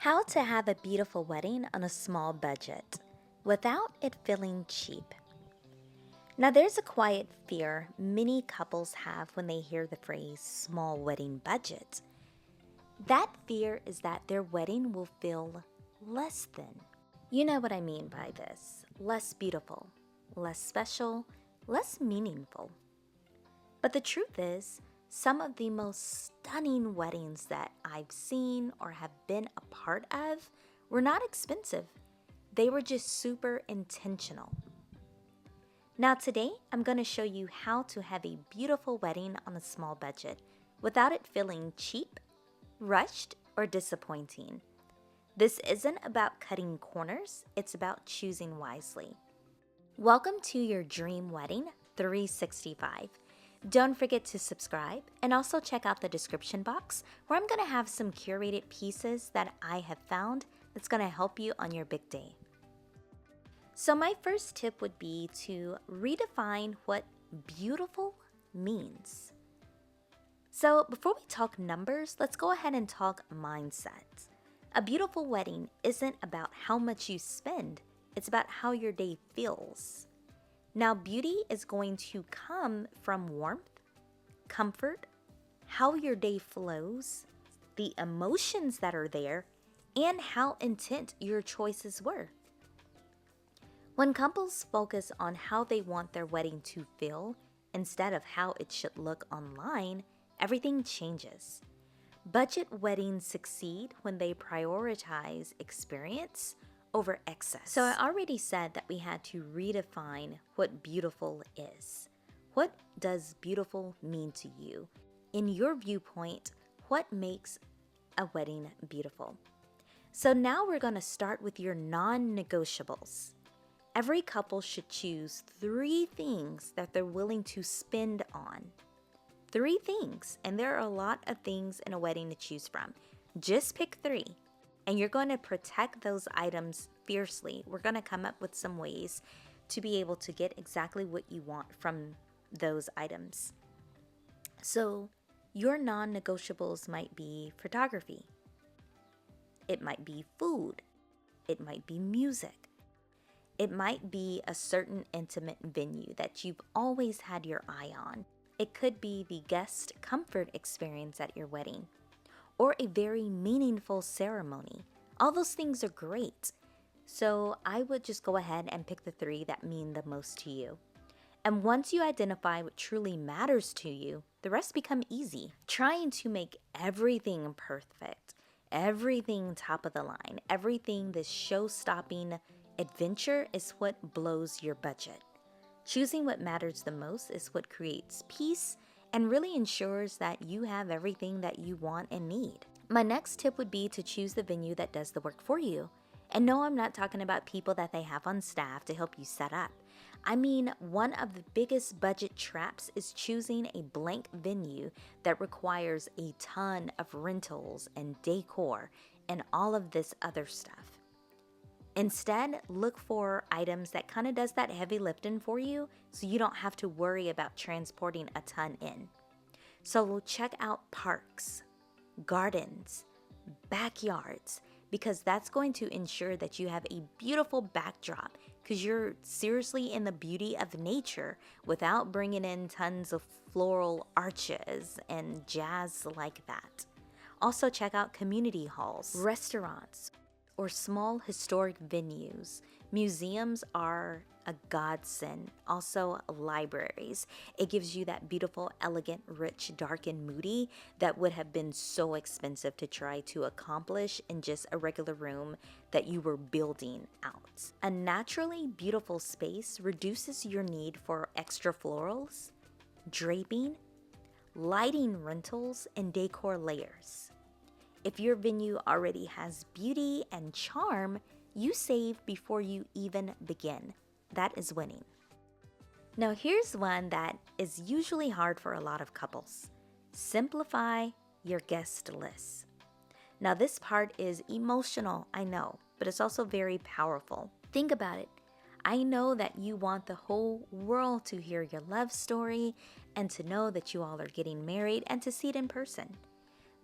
How to have a beautiful wedding on a small budget without it feeling cheap. Now, there's a quiet fear many couples have when they hear the phrase small wedding budget. That fear is that their wedding will feel less than. You know what I mean by this: less beautiful, less special, less meaningful. But the truth is, some of the most stunning weddings that I've seen or have been a part of were not expensive. They were just super intentional. Now, today, I'm going to show you how to have a beautiful wedding on a small budget without it feeling cheap, rushed, or disappointing. This isn't about cutting corners, it's about choosing wisely. Welcome to your Dream Wedding 365. Don't forget to subscribe and also check out the description box where I'm going to have some curated pieces that I have found that's going to help you on your big day. So my first tip would be to redefine what beautiful means. So before we talk numbers, let's go ahead and talk mindset. A beautiful wedding isn't about how much you spend, it's about how your day feels. Now, beauty is going to come from warmth, comfort, how your day flows, the emotions that are there, and how intent your choices were. When couples focus on how they want their wedding to feel instead of how it should look online, everything changes. Budget weddings succeed when they prioritize experience over excess. So I already said that we had to redefine what beautiful is. What does beautiful mean to you? In your viewpoint, what makes a wedding beautiful? So now we're going to start with your non-negotiables. Every couple should choose 3 things that they're willing to spend on. 3 things, and there are a lot of things in a wedding to choose from. Just pick 3. And you're going to protect those items fiercely. We're going to come up with some ways to be able to get exactly what you want from those items. So, your non-negotiables might be photography. It might be food. It might be music. It might be a certain intimate venue that you've always had your eye on. It could be the guest comfort experience at your wedding, or a very meaningful ceremony. All those things are great. So I would just go ahead and pick the 3 that mean the most to you. And once you identify what truly matters to you, the rest become easy. Trying to make everything perfect, everything top of the line, everything this show-stopping adventure is what blows your budget. Choosing what matters the most is what creates peace and really ensures that you have everything that you want and need. My next tip would be to choose the venue that does the work for you. And no, I'm not talking about people that they have on staff to help you set up. I mean, one of the biggest budget traps is choosing a blank venue that requires a ton of rentals and decor and all of this other stuff. Instead, look for items that kind of does that heavy lifting for you so you don't have to worry about transporting a ton in. So check out parks, gardens, backyards, because that's going to ensure that you have a beautiful backdrop because you're seriously in the beauty of nature without bringing in tons of floral arches and jazz like that. Also check out community halls, restaurants, or small historic venues. Museums are a godsend. Also, libraries. It gives you that beautiful, elegant, rich, dark, and moody that would have been so expensive to try to accomplish in just a regular room that you were building out. A naturally beautiful space reduces your need for extra florals, draping, lighting rentals, and decor layers. If your venue already has beauty and charm, you save before you even begin. That is winning. Now here's one that is usually hard for a lot of couples. Simplify your guest list. Now this part is emotional, I know, but it's also very powerful. Think about it. I know that you want the whole world to hear your love story and to know that you all are getting married and to see it in person.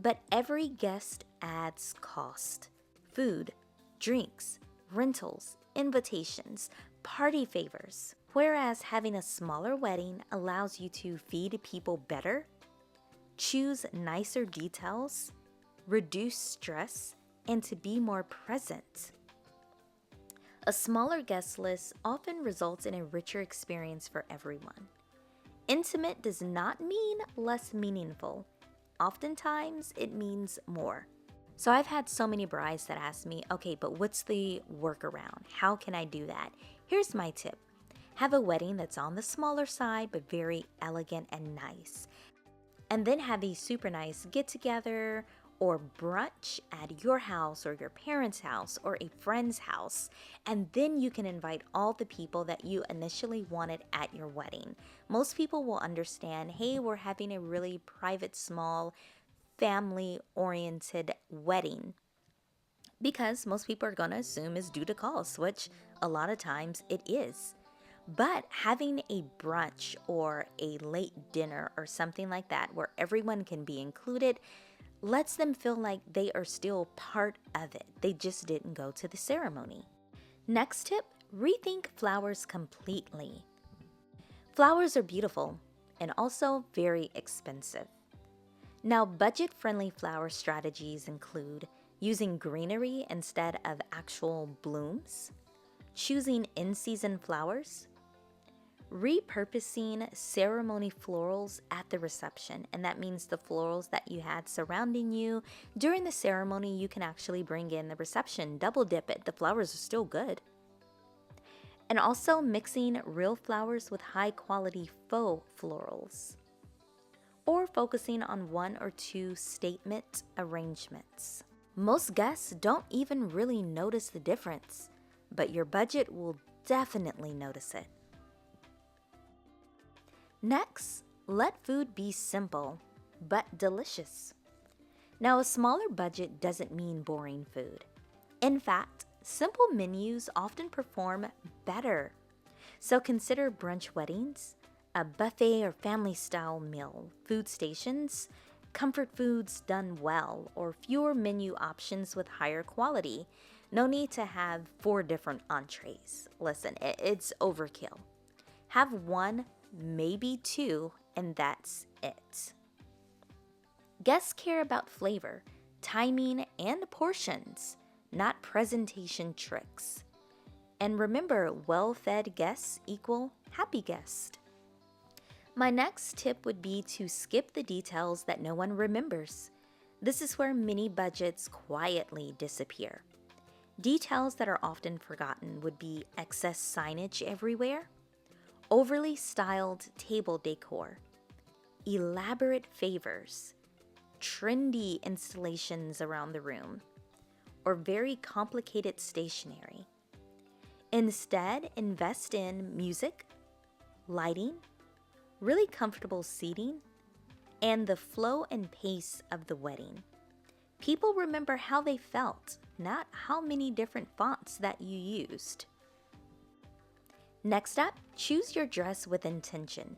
But every guest adds cost. food, drinks, rentals, invitations, party favors. Whereas having a smaller wedding allows you to feed people better, choose nicer details, reduce stress, and to be more present. A smaller guest list often results in a richer experience for everyone. Intimate does not mean less meaningful. Oftentimes, it means more. So I've had so many brides that ask me, okay, but what's the workaround? How can I do that? Here's my tip. Have a wedding that's on the smaller side, but very elegant and nice. And then have a super nice get together or brunch at your house or your parents' house or a friend's house. And then you can invite all the people that you initially wanted at your wedding. Most people will understand, hey, we're having a really private, small, family-oriented wedding. Because most people are going to assume is due to cost, which a lot of times it is. But having a brunch or a late dinner or something like that where everyone can be included lets them feel like they are still part of it. They just didn't go to the ceremony. Next tip, rethink flowers completely. Flowers are beautiful and also very expensive. Now, budget-friendly flower strategies include using greenery instead of actual blooms, choosing in-season flowers, repurposing ceremony florals at the reception, and that means the florals that you had surrounding you during the ceremony, you can actually bring in the reception, double dip it, the flowers are still good. And also mixing real flowers with high quality faux florals, or focusing on one or two statement arrangements. Most guests don't even really notice the difference, but your budget will definitely notice it. Next, let food be simple, but delicious. Now, a smaller budget doesn't mean boring food. In fact, simple menus often perform better. So consider brunch weddings, a buffet or family-style meal, food stations, comfort foods done well, or fewer menu options with higher quality. No need to have 4 different entrees. Listen, it's overkill. Have 1, maybe 2, and that's it. Guests care about flavor, timing, and portions, not presentation tricks. And remember, well-fed guests equal happy guests. My next tip would be to skip the details that no one remembers. This is where many budgets quietly disappear. Details that are often forgotten would be excess signage everywhere, overly styled table decor, elaborate favors, trendy installations around the room, or very complicated stationery. Instead, invest in music, lighting, really comfortable seating, and the flow and pace of the wedding. People remember how they felt, not how many different fonts that you used. Next up, choose your dress with intention.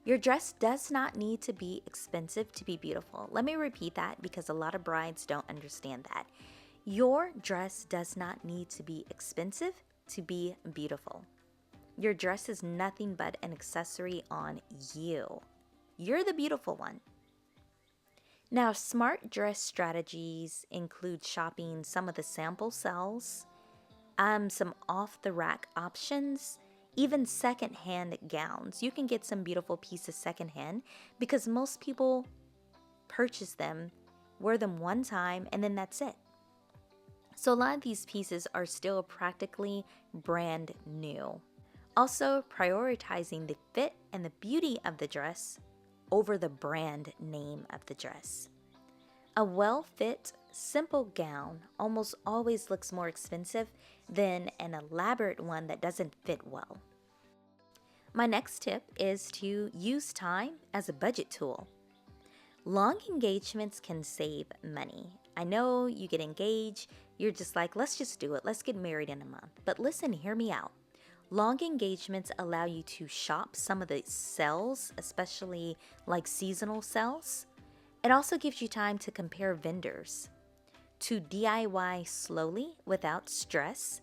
Your dress does not need to be expensive to be beautiful. Let me repeat that because a lot of brides don't understand that. Your dress does not need to be expensive to be beautiful. Your dress is nothing but an accessory on you. You're the beautiful one. Now, smart dress strategies include shopping some of the sample styles, some off-the-rack options, even second-hand gowns. You can get some beautiful pieces second-hand because most people purchase them, wear them one time, and then that's it. So a lot of these pieces are still practically brand new. Also, prioritizing the fit and the beauty of the dress over the brand name of the dress. A well-fit, simple gown almost always looks more expensive than an elaborate one that doesn't fit well. My next tip is to use time as a budget tool. Long engagements can save money. I know you get engaged, you're just like, let's just do it. Let's get married in a month. But listen, hear me out. Long engagements allow you to shop some of the sales, especially like seasonal sales. It also gives you time to compare vendors, to DIY slowly without stress,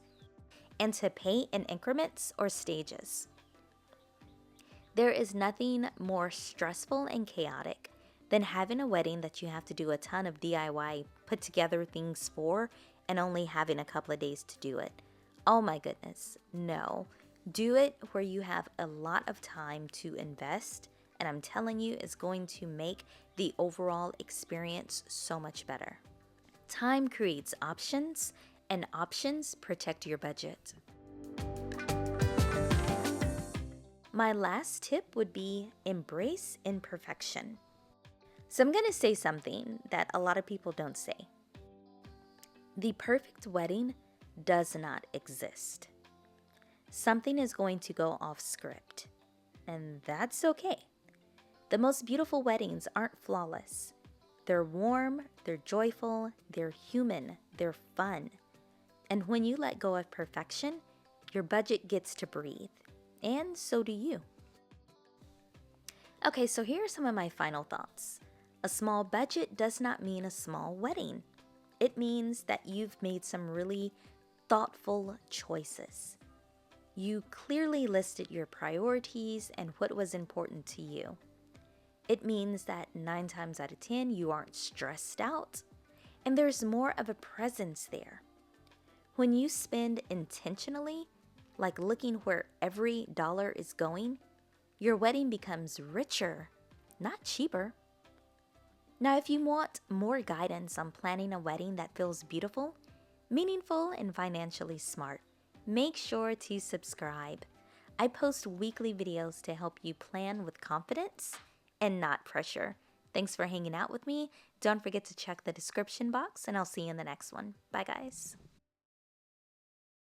and to pay in increments or stages. There is nothing more stressful and chaotic than having a wedding that you have to do a ton of DIY, put together things for, and only having a couple of days to do it. Oh my goodness, no. Do it where you have a lot of time to invest, and I'm telling you, it's going to make the overall experience so much better. Time creates options, and options protect your budget. My last tip would be embrace imperfection. So I'm going to say something that a lot of people don't say. The perfect wedding does not exist. Something is going to go off script, and that's okay. The most beautiful weddings aren't flawless. They're warm, they're joyful, they're human, they're fun. And when you let go of perfection, your budget gets to breathe, and so do you. Okay, so here are some of my final thoughts. A small budget does not mean a small wedding. It means that you've made some really thoughtful choices. You clearly listed your priorities and what was important to you. It means that 9 times out of 10, you aren't stressed out, and there's more of a presence there. When you spend intentionally, like looking where every dollar is going, your wedding becomes richer, not cheaper. Now, if you want more guidance on planning a wedding that feels beautiful, meaningful, and financially smart, make sure to subscribe. I post weekly videos to help you plan with confidence and not pressure. Thanks for hanging out with me. Don't forget to check the description box, and I'll see you in the next one. Bye, guys.